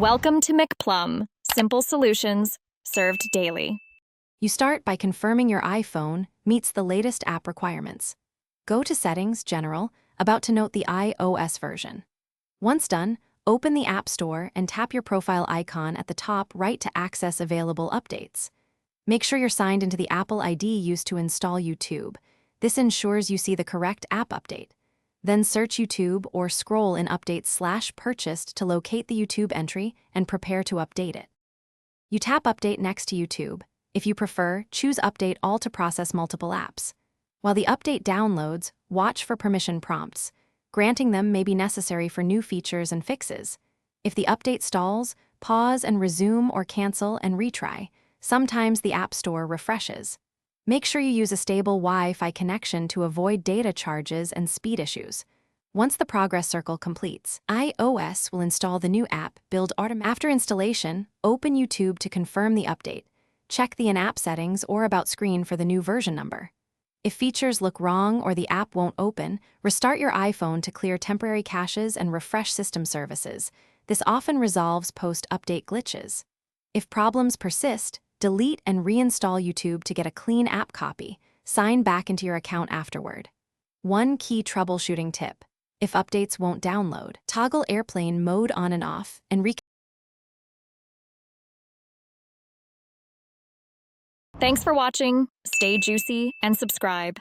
Welcome to McPlum, simple solutions served daily. You start by confirming your iPhone meets the latest app requirements. Go to Settings, General, about to note the iOS version. Once done, open the App Store and tap your profile icon at the top right to access available updates. Make sure you're signed into the Apple ID used to install YouTube. This ensures you see the correct app update. Then search YouTube or scroll in Updates/Purchased to locate the YouTube entry and prepare to update it. You tap Update next to YouTube. If you prefer, choose Update All to process multiple apps. While the update downloads, watch for permission prompts. Granting them may be necessary for new features and fixes. If the update stalls, pause and resume or cancel and retry. Sometimes the App Store refreshes. Make sure you use a stable Wi-Fi connection to avoid data charges and speed issues. Once the progress circle completes, iOS will install the new app build automatically. After installation, open YouTube to confirm the update. Check the in-app settings or about screen for the new version number. If features look wrong or the app won't open, restart your iPhone to clear temporary caches and refresh system services. This often resolves post-update glitches. If problems persist, delete and reinstall YouTube to get a clean app copy. Sign back into your account afterward. One key troubleshooting tip: if updates won't download, toggle airplane mode on and off and Thanks for watching. Stay juicy and subscribe.